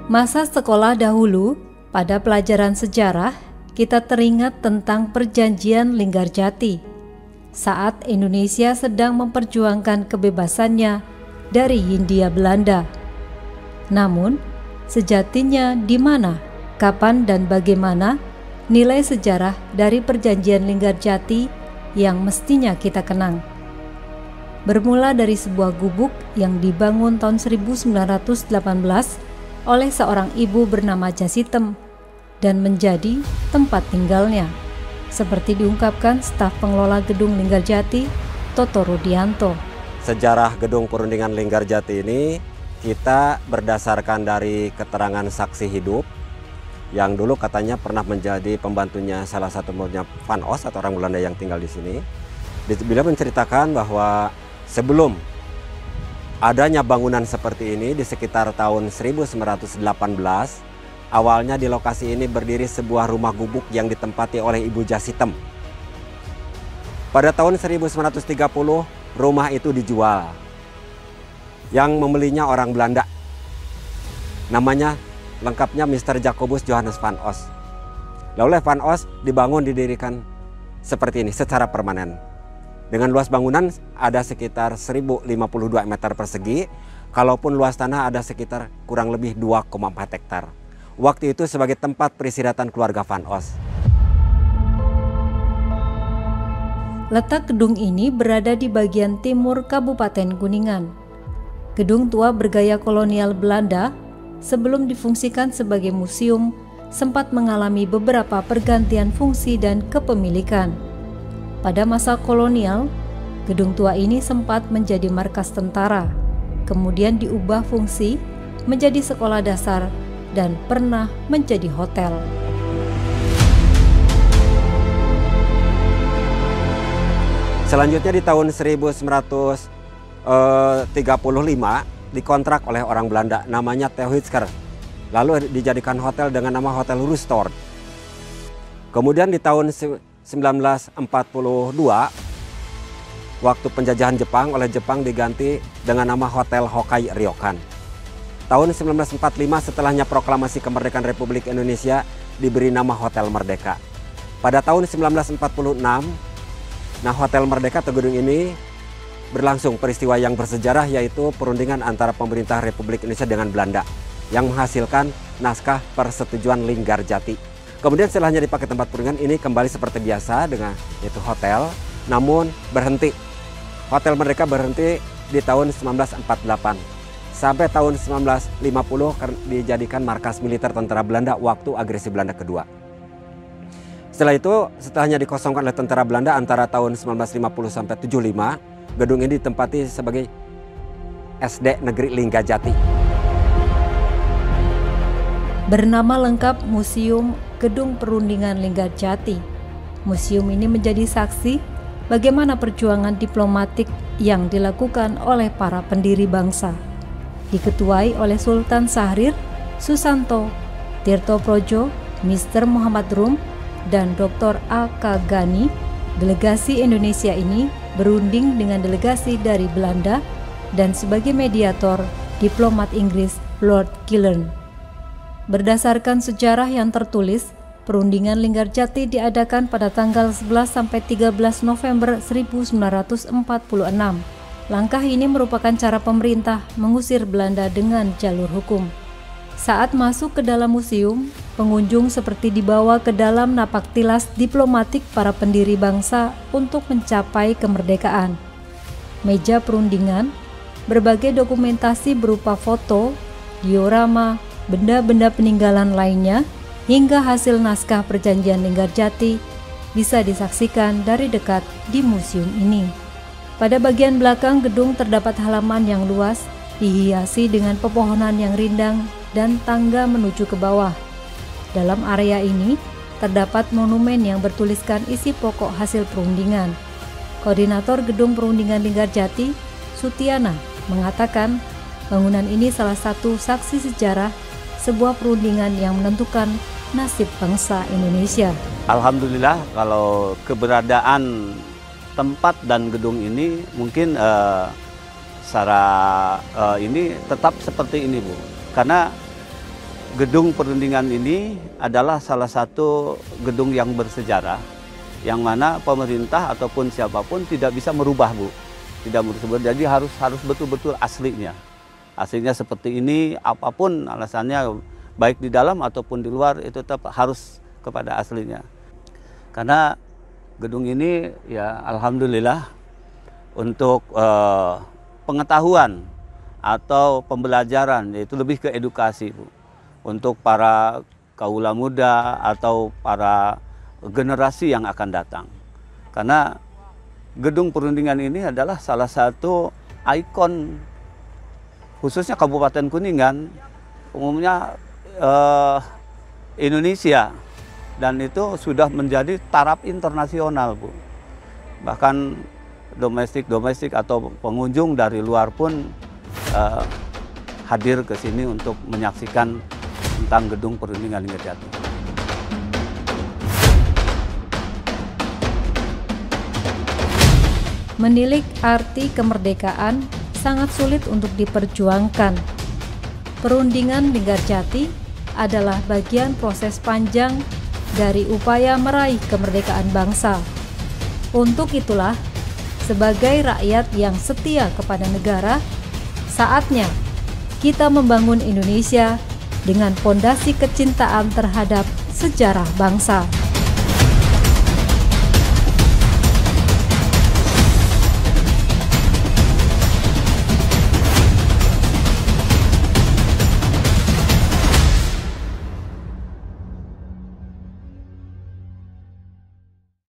Masa sekolah dahulu, pada pelajaran sejarah, kita teringat tentang perjanjian Linggarjati saat Indonesia sedang memperjuangkan kebebasannya dari Hindia Belanda. Namun, sejatinya di mana, kapan, dan bagaimana nilai sejarah dari perjanjian Linggarjati yang mestinya kita kenang? Bermula dari sebuah gubuk yang dibangun tahun 1918 oleh seorang ibu bernama Jasitem dan menjadi tempat tinggalnya, seperti diungkapkan staf pengelola gedung Linggarjati, Toto Rudianto. Sejarah gedung perundingan Linggarjati ini kita berdasarkan dari keterangan saksi hidup yang dulu katanya pernah menjadi pembantunya salah satu Van Os atau orang Belanda yang tinggal di sini. Beliau menceritakan bahwa sebelum adanya bangunan seperti ini di sekitar tahun 1918, awalnya di lokasi ini berdiri sebuah rumah gubuk yang ditempati oleh Ibu Jasitem. Pada tahun 1930, rumah itu dijual. Yang membelinya orang Belanda. Namanya lengkapnya Mr. Jacobus Johannes Van Os. Lalu oleh Van Os didirikan seperti ini secara permanen. Dengan luas bangunan ada sekitar 1052 meter persegi, kalaupun luas tanah ada sekitar kurang lebih 2,4 hektar. Waktu itu sebagai tempat peristirahatan keluarga Van Os. Letak gedung ini berada di bagian timur Kabupaten Kuningan. Gedung tua bergaya kolonial Belanda sebelum difungsikan sebagai museum sempat mengalami beberapa pergantian fungsi dan kepemilikan. Pada masa kolonial, gedung tua ini sempat menjadi markas tentara, kemudian diubah fungsi menjadi sekolah dasar dan pernah menjadi hotel. Selanjutnya di tahun 1935 dikontrak oleh orang Belanda namanya Theo Hitsker. Lalu dijadikan hotel dengan nama Hotel Rustord. Kemudian di tahun 1942, waktu penjajahan Jepang oleh Jepang diganti dengan nama Hotel Hokkai Ryokan. Tahun 1945 setelahnya proklamasi kemerdekaan Republik Indonesia diberi nama Hotel Merdeka. Pada tahun 1946, nah Hotel Merdeka atau gedung ini berlangsung peristiwa yang bersejarah, yaitu perundingan antara pemerintah Republik Indonesia dengan Belanda yang menghasilkan naskah persetujuan Linggarjati. Kemudian setelahnya dipakai tempat perundingan, ini kembali seperti biasa dengan itu hotel, namun berhenti. Hotel Merdeka berhenti di tahun 1948. Sampai tahun 1950 dijadikan markas militer tentara Belanda waktu agresi Belanda kedua. Setelah itu, setelahnya dikosongkan oleh tentara Belanda antara tahun 1950 sampai 75, gedung ini ditempati sebagai SD Negeri Linggarjati. Bernama lengkap Museum Gedung Perundingan Linggarjati. Museum ini menjadi saksi bagaimana perjuangan diplomatik yang dilakukan oleh para pendiri bangsa. Diketuai oleh Sultan Syahrir, Susanto, Tirto Projo, Mr. Muhammad Rum, dan Dr. A.K. Ghani, delegasi Indonesia ini berunding dengan delegasi dari Belanda dan sebagai mediator diplomat Inggris Lord Killern. Berdasarkan sejarah yang tertulis, perundingan Linggarjati diadakan pada tanggal 11 sampai 13 November 1946. Langkah ini merupakan cara pemerintah mengusir Belanda dengan jalur hukum. Saat masuk ke dalam museum, pengunjung seperti dibawa ke dalam napak tilas diplomatik para pendiri bangsa untuk mencapai kemerdekaan. Meja perundingan, berbagai dokumentasi berupa foto, diorama, benda-benda peninggalan lainnya, hingga hasil naskah perjanjian Linggarjati bisa disaksikan dari dekat di museum ini. Pada bagian belakang gedung terdapat halaman yang luas, dihiasi dengan pepohonan yang rindang dan tangga menuju ke bawah. Dalam area ini terdapat monumen yang bertuliskan isi pokok hasil perundingan. Koordinator Gedung Perundingan Linggarjati, Sutiana, mengatakan bangunan ini salah satu saksi sejarah sebuah perundingan yang menentukan nasib bangsa Indonesia. Alhamdulillah kalau keberadaan tempat dan gedung ini mungkin secara ini tetap seperti ini Bu. Karena gedung perundingan ini adalah salah satu gedung yang bersejarah, yang mana pemerintah ataupun siapapun tidak bisa merubah, Bu. Tidak merubah, jadi harus betul-betul aslinya. Aslinya seperti ini, apapun alasannya, baik di dalam ataupun di luar, itu tetap harus kepada aslinya. Karena gedung ini ya alhamdulillah untuk pengetahuan atau pembelajaran, yaitu lebih ke edukasi, Bu. Untuk para kaula muda atau para generasi yang akan datang. Karena gedung perundingan ini adalah salah satu ikon khususnya Kabupaten Kuningan, umumnya Indonesia, dan itu sudah menjadi taraf internasional, Bu. Bahkan domestik atau pengunjung dari luar pun hadir ke sini untuk menyaksikan tentang gedung perundingan Linggarjati. Menilik arti kemerdekaan sangat sulit untuk diperjuangkan. Perundingan Linggarjati adalah bagian proses panjang dari upaya meraih kemerdekaan bangsa. Untuk itulah, sebagai rakyat yang setia kepada negara, saatnya kita membangun Indonesia dengan fondasi kecintaan terhadap sejarah bangsa.